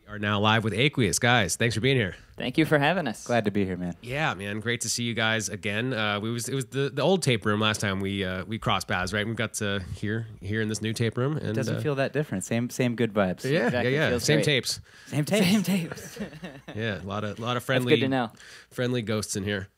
Are now live with Aqueous. Guys, thanks for being here. Thank you for having us. Glad to be here, man. Yeah, man, great to see you guys again. It was the old tape room last time we crossed paths, right? We got to here in this new tape room, and It doesn't feel that different. Same good vibes. Yeah, Exactly. yeah. Feels Same great. tapes. Same tapes. Same tapes. Yeah, a lot of That's friendly, good to know. friendly ghosts in here.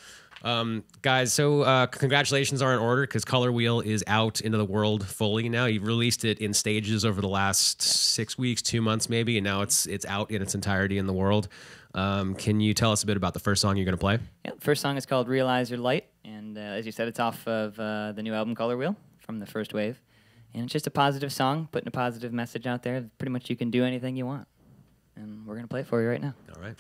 Guys, so congratulations are in order because Color Wheel is out into the world fully now. You've released it in stages over the last 6 weeks, 2 months maybe, and now it's out in its entirety in the world. Can you tell us a bit about the first song you're going to play? Yeah, the first song is called Realize Your Light, and as you said, it's off of the new album Color Wheel from the first wave. And it's just a positive song, putting a positive message out there. Pretty much you can do anything you want. And we're going to play it for you right now. All right.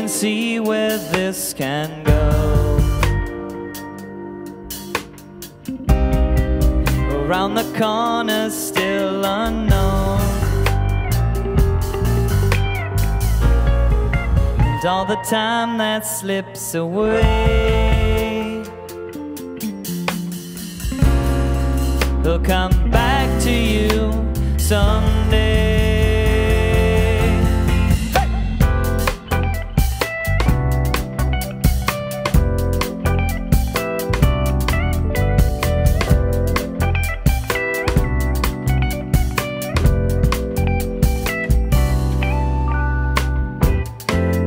See where this can go. Around the corner, still unknown, and all the time that slips away will come back to you someday.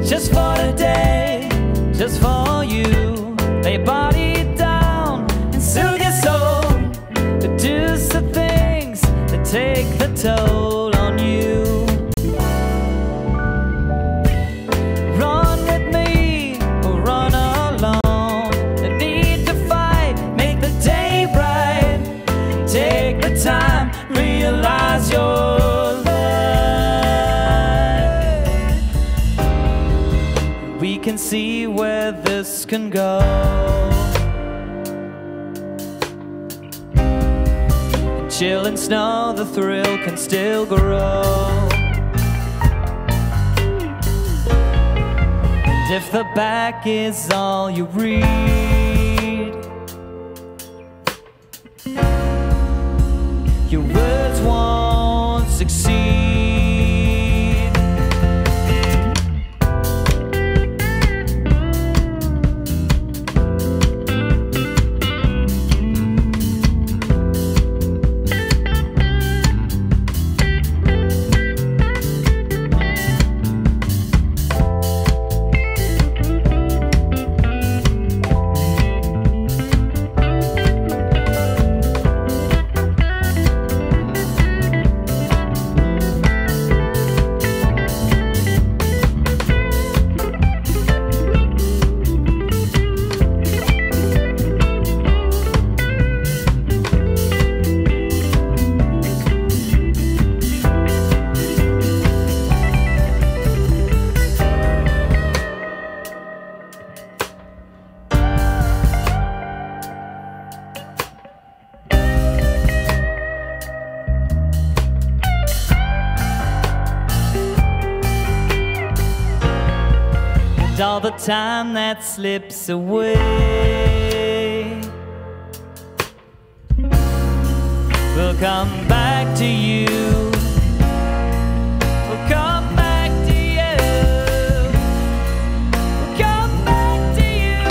Just for today, just for you, lay your body down and soothe your soul. Reduce the things that take the toll on you. Run with me or run alone. The need to fight, make the day bright. Take the time, realize your we can see where this can go. In chill and snow, the thrill can still grow. And if the back is all you read, your words won't succeed. All the time that slips away come back to you. We'll come back to you. We'll come back to you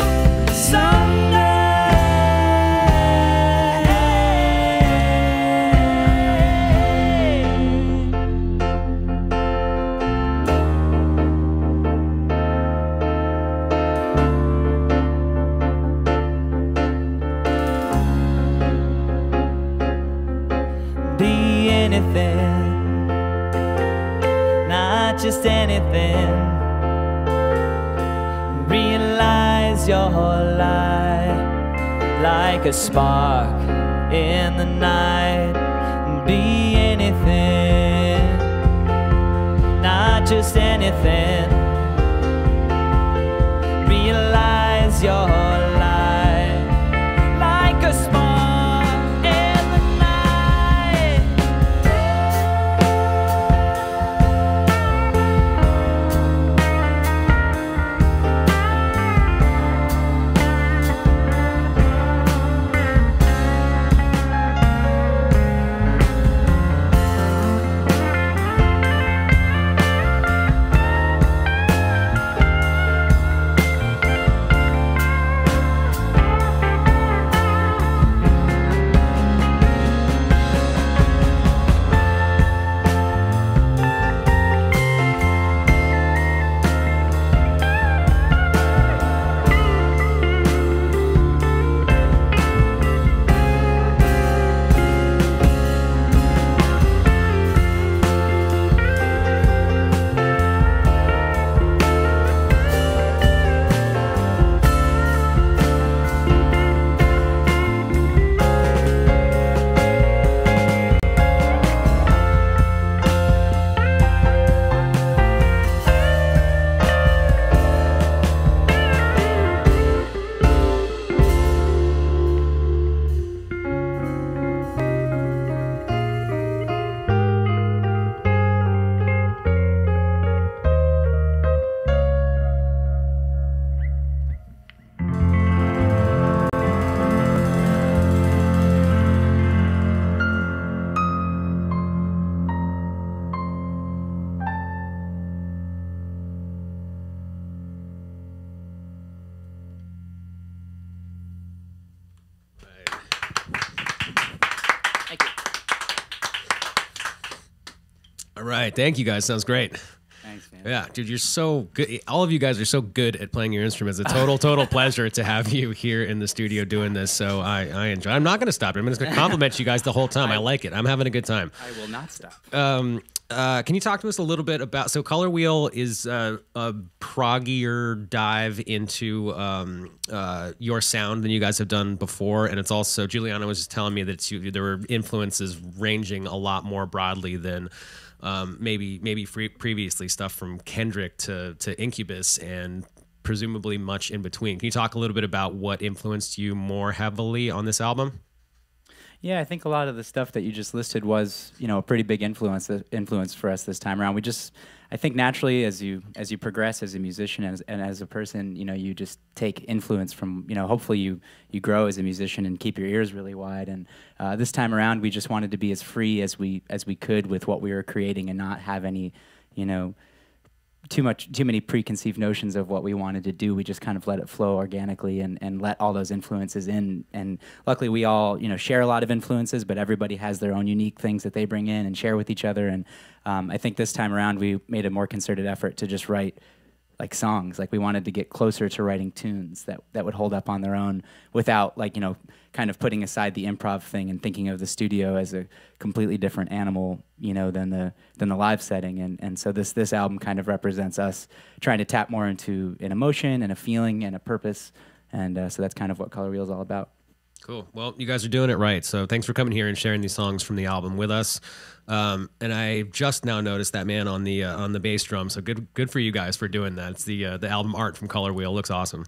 someday. Be anything, not just anything. Realize your light like a spark in the night. Be anything, not just anything. Realize your light like a spark. All right, thank you guys. Sounds great. Thanks, man. Yeah, dude, you're so good. All of you guys are so good at playing your instruments. It's a total pleasure to have you here in the studio doing this. So I enjoy. I'm not going to stop. I'm just going to compliment you guys the whole time. I like it. I'm having a good time. I will not stop. Can you talk to us a little bit about? So Color Wheel is a proggier dive into your sound than you guys have done before, and it's also Juliana was just telling me that there were influences ranging a lot more broadly than. Maybe previously stuff from Kendrick to Incubus and presumably much in between. Can you talk a little bit about what influenced you more heavily on this album? Yeah, I think a lot of the stuff that you just listed was, you know, a pretty big influence for us this time around. I think naturally as you progress as a musician and as a person, you know, you just take influence from, you know, hopefully you grow as a musician and keep your ears really wide. And this time around, we just wanted to be as free as we could with what we were creating and not have any, you know, too many preconceived notions of what we wanted to do. We just kind of let it flow organically and let all those influences in. And luckily we all, you know, share a lot of influences, but everybody has their own unique things that they bring in and share with each other. And I think this time around we made a more concerted effort to just write like songs. Like we wanted to get closer to writing tunes that would hold up on their own without, like, you know, kind of putting aside the improv thing and thinking of the studio as a completely different animal, you know, than the live setting. And so this album kind of represents us trying to tap more into an emotion and a feeling and a purpose. And so that's kind of what Color Wheel is all about. Cool. Well, you guys are doing it right. So thanks for coming here and sharing these songs from the album with us. And I just now noticed that man on the bass drum. So good for you guys for doing that. It's the album art from Color Wheel. Looks awesome.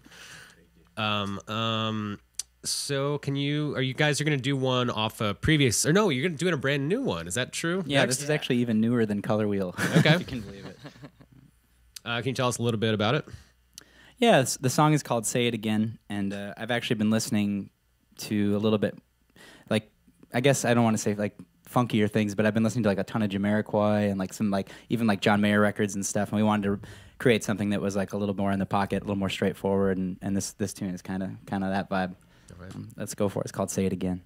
So are you guys going to do one off a previous, or no, you're going to do a brand new one. Is that true? Yeah, this is actually even newer than Color Wheel. Okay. If you can believe it. Can you tell us a little bit about it? Yeah, the song is called Say It Again. And I've actually been listening to a little bit, like, I guess I don't want to say like funkier things, but I've been listening to like a ton of Jamiroquai and like some like even like John Mayer records and stuff, and we wanted to create something that was like a little more in the pocket, a little more straightforward, and this tune is kind of that vibe. Right. Let's go for it. It's called Say It Again.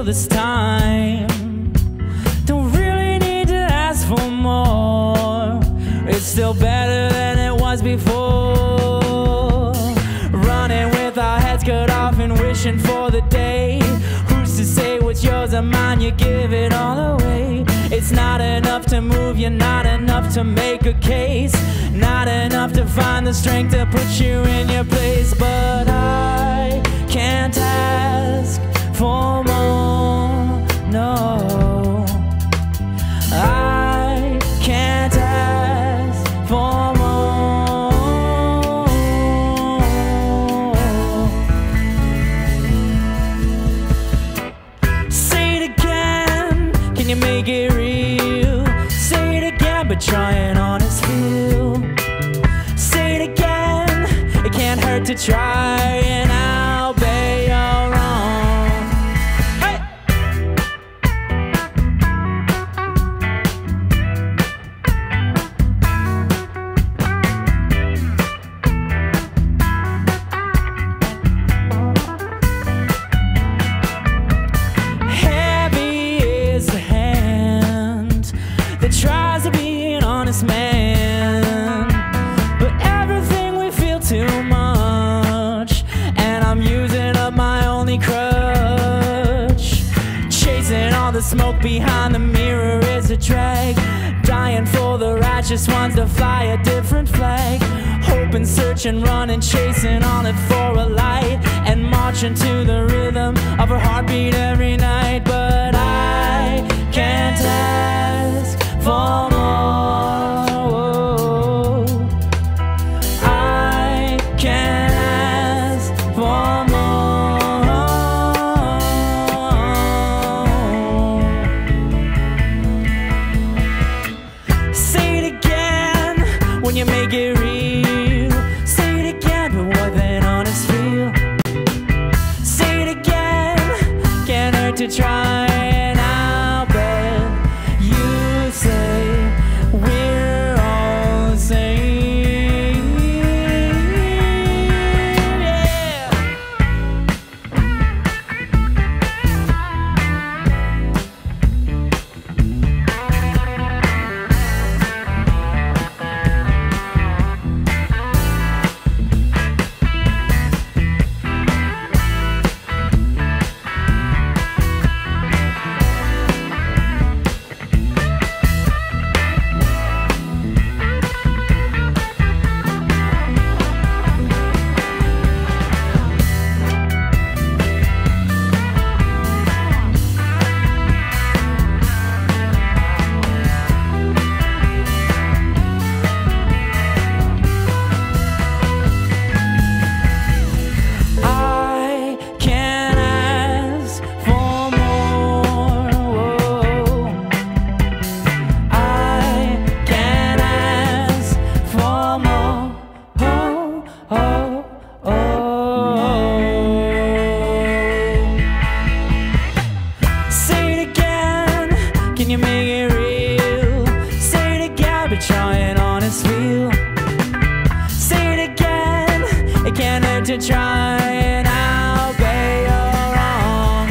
This time, don't really need to ask for more. It's still better than it was before. Running with our heads cut off and wishing for the day. Who's to say what's yours or mine? You give it all away. It's not enough to move you, not enough to make a case, not enough to find the strength to put you in your place. But I can't ask for more, no. I can't ask for more. Say it again, can you make it real? Say it again, but try an honest feel. Say it again, it can't hurt to try, and I'll bet you're wrong. Tries to be an honest man, but everything we feel too much, and I'm using up my only crutch. Chasing all the smoke behind the mirror is a drag. Dying for the righteous ones to fly a different flag. Hoping, searching, running, chasing on it for a light, and marching to the rhythm of her heartbeat every night. But I can't ask for more. I can't ask for more. Say it again when you make it real. Say it again, but what an honest feel. Say it again, can't hurt to try, and I'll bet you say we're all the same. Yeah. Can you make it real? Say it again, but try an honest feel. Say it again, it can't hurt to try, and I'll bet you're wrong.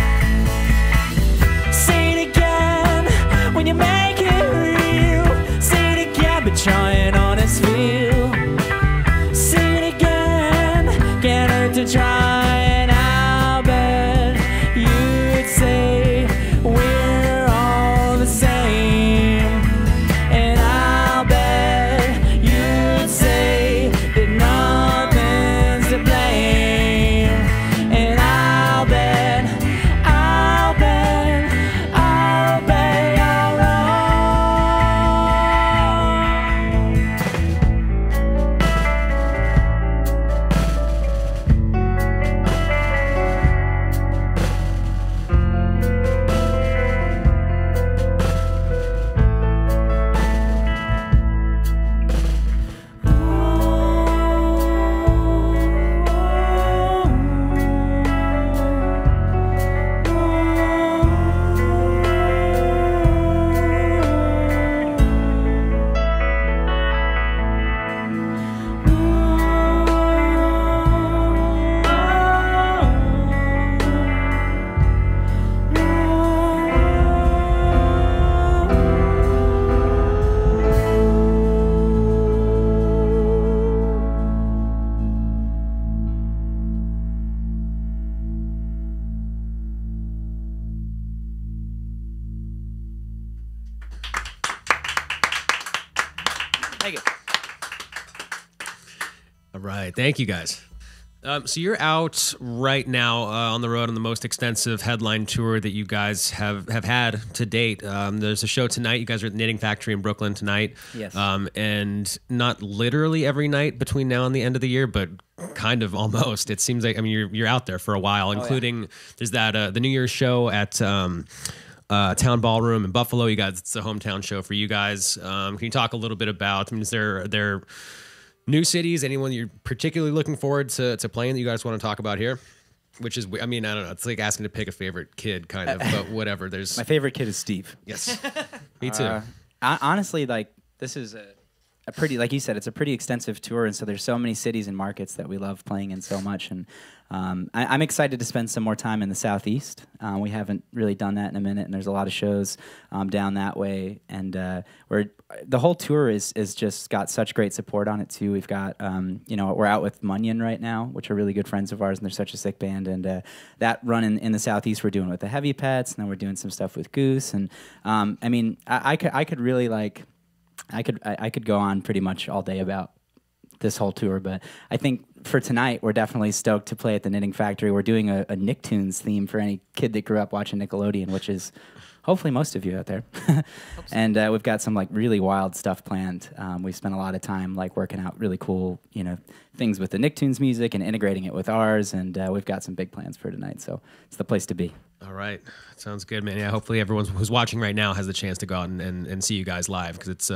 Say it again, when you make it real. Say it again, but try an honest feel. Say it again, can't hurt to try, and I'll bet you'd say right. Thank you, guys. So you're out right now on the road on the most extensive headline tour that you guys have had to date. There's a show tonight. You guys are at the Knitting Factory in Brooklyn tonight. Yes. And not literally every night between now and the end of the year, but kind of almost. It seems like, I mean, you're out there for a while, including there's that the New Year's show at Town Ballroom in Buffalo. You guys, it's a hometown show for you guys. Can you talk a little bit about, I mean, is there new cities, anyone you're particularly looking forward to playing that you guys want to talk about here? Which is, I mean, I don't know. It's like asking to pick a favorite kid, kind of, but whatever. There's My favorite kid is Steve. Yes, me too. Honestly, like, this is a pretty, like you said, it's a pretty extensive tour, and so there's so many cities and markets that we love playing in so much, and I'm excited to spend some more time in the Southeast. We haven't really done that in a minute, and there's a lot of shows down that way, and the whole tour is just got such great support on it too. We've got we're out with Munyon right now, which are really good friends of ours, and they're such a sick band. And that run in the Southeast we're doing with the Heavy Pets, and then we're doing some stuff with Goose. And I mean, I could really like I could go on pretty much all day about this whole tour, but I think for tonight we're definitely stoked to play at the Knitting Factory. We're doing a Nicktoons theme for any kid that grew up watching Nickelodeon, which is hopefully most of you out there. And we've got some like really wild stuff planned. We've spent a lot of time like working out really cool, things with the Nicktoons music and integrating it with ours, and we've got some big plans for tonight, so it's the place to be. All right. Sounds good, man. Yeah, hopefully everyone who's watching right now has the chance to go out and see you guys live, because it's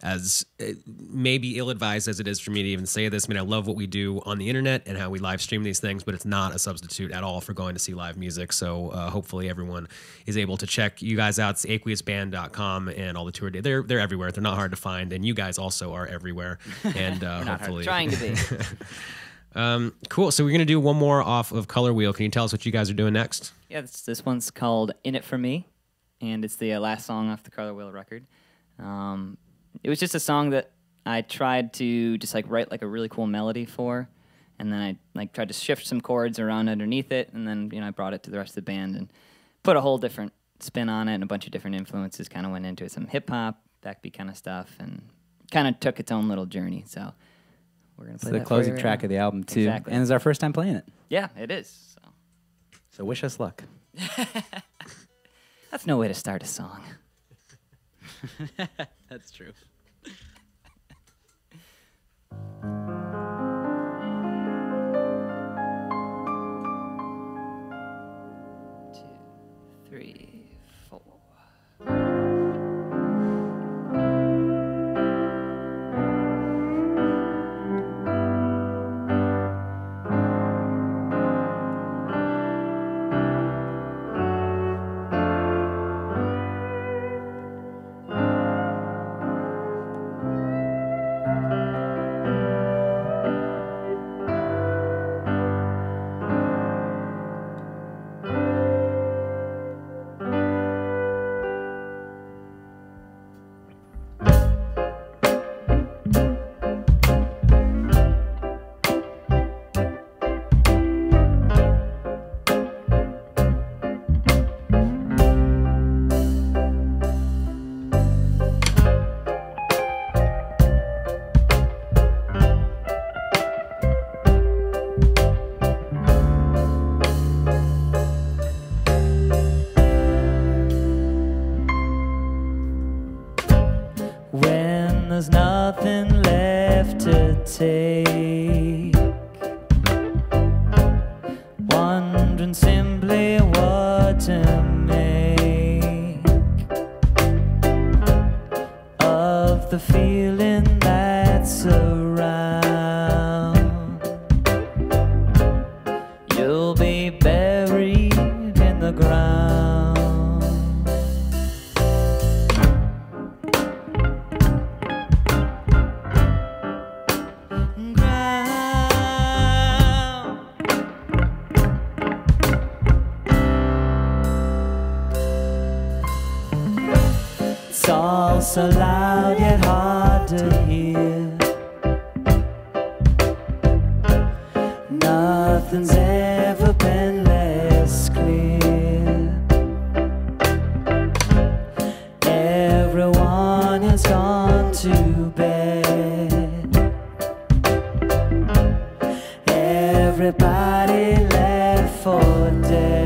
as maybe ill-advised as it is for me to even say this. I mean, I love what we do on the internet and how we live stream these things, but it's not a substitute at all for going to see live music. So hopefully everyone is able to check you guys out. It's aqueousband.com and all the tour dates. They're everywhere. They're not hard to find, and you guys also are everywhere. And hopefully Trying to be. Cool. So we're gonna do one more off of Color Wheel. Can you tell us what you guys are doing next? Yeah, this one's called "In It For Me," and it's the last song off the Color Wheel record. It was just a song that I tried to just like write like a really cool melody for, and then I like tried to shift some chords around underneath it, and then I brought it to the rest of the band and put a whole different spin on it, and a bunch of different influences kind of went into it, some hip hop, backbeat kind of stuff, and kind of took its own little journey. So we're gonna play the closing track of the album too, Exactly. and it's our first time playing it. Yeah, it is. So wish us luck. That's no way to start a song. That's true. Two, three, four. When there's nothing left to take, wondering simply what to make of the feeling that's around. You'll be buried in the ground. It's all so loud yet hard to hear. Nothing's ever been less clear. Everyone has gone to bed. everybody left for dead.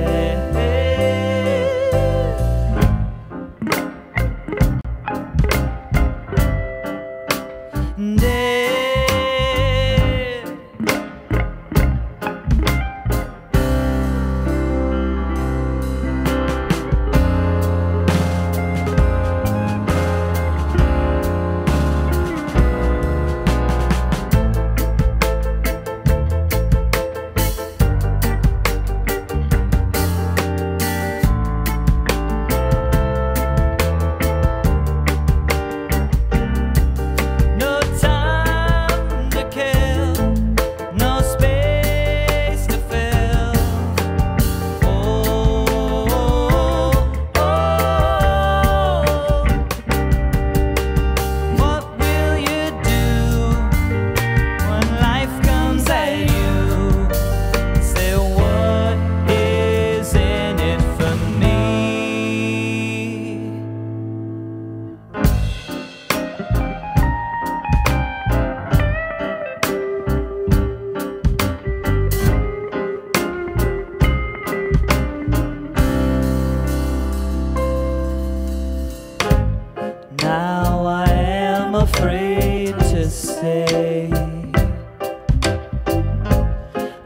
Now I am afraid to say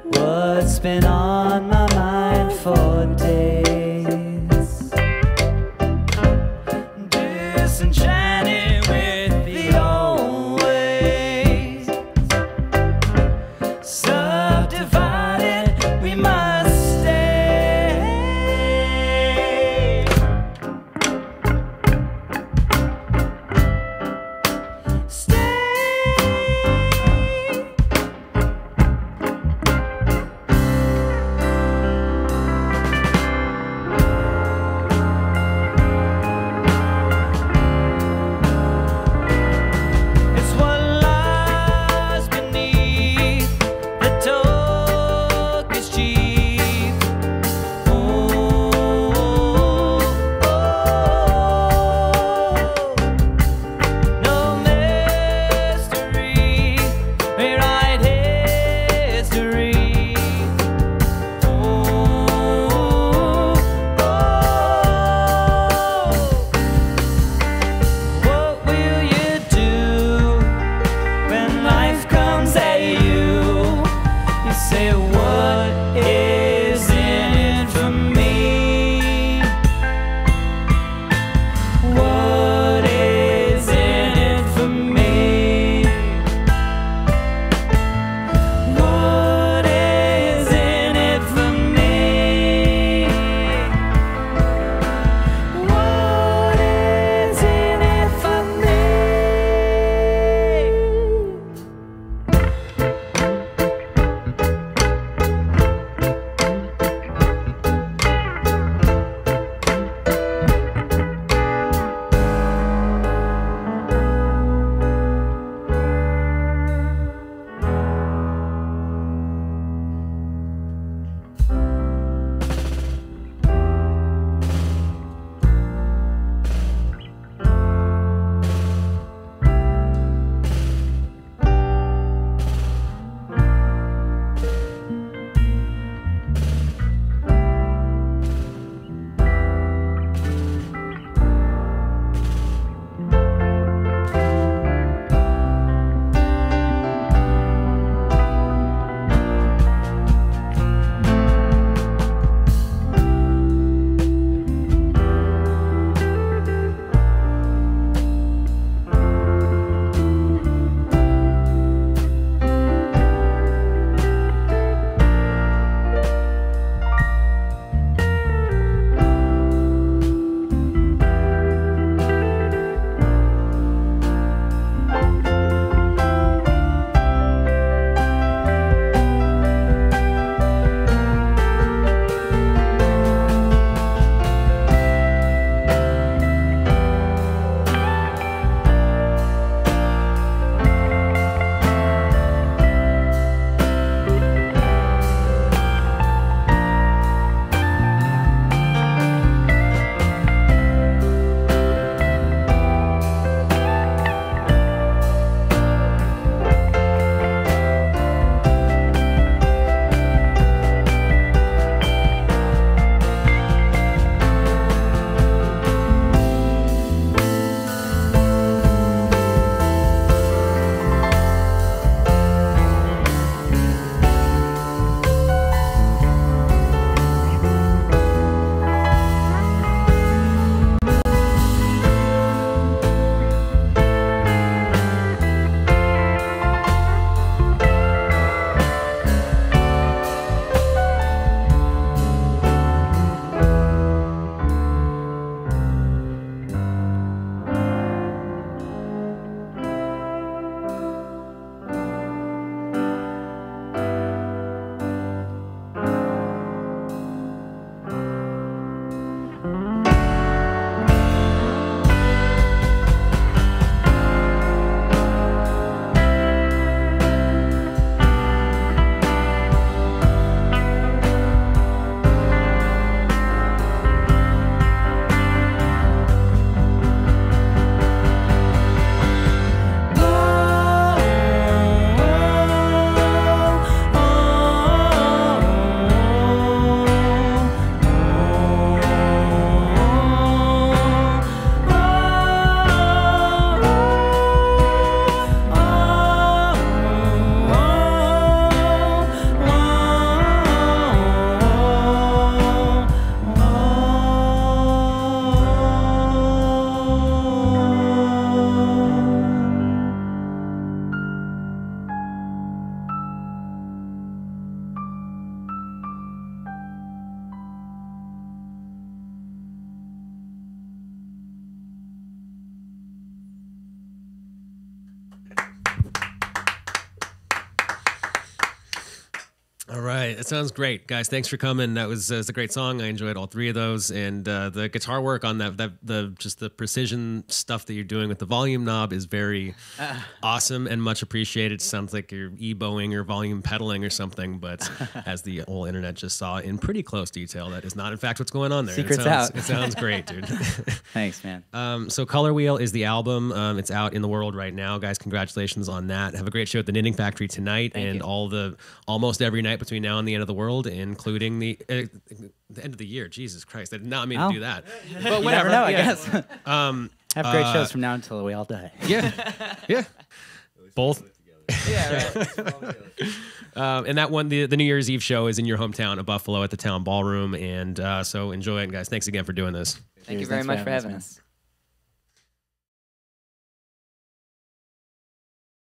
what's been on my mind for days. Disenchanted with the old ways, subdivided we must stay. It's what lies beneath the talk is cheap. Oh, no mystery, we write history. What will you do when life comes at you? You say, what is in it for me? What is in it for me? What is in it for me? What is in it for me? It sounds great, guys. Thanks for coming. That was a great song. I enjoyed all three of those, and the guitar work on the just the precision stuff that you're doing with the volume knob is very awesome and much appreciated. Sounds like you're e-bowing or volume pedaling or something, but as the whole internet just saw in pretty close detail, that is not in fact what's going on there. Secret's out. It sounds great, dude. Thanks, man. So Color Wheel is the album. It's out in the world right now, guys. Congratulations on that. Have a great show at the Knitting Factory tonight, and almost every night between now and the end of the world, including the end of the year. Jesus Christ, I did not mean to do that. But whatever. I guess. Have great shows from now until we all die. Yeah. Both. Yeah, right. And that one, the New Year's Eve show is in your hometown of Buffalo at the Town Ballroom, and so enjoy it, guys. Thanks again for doing this. Thank you very much for having us.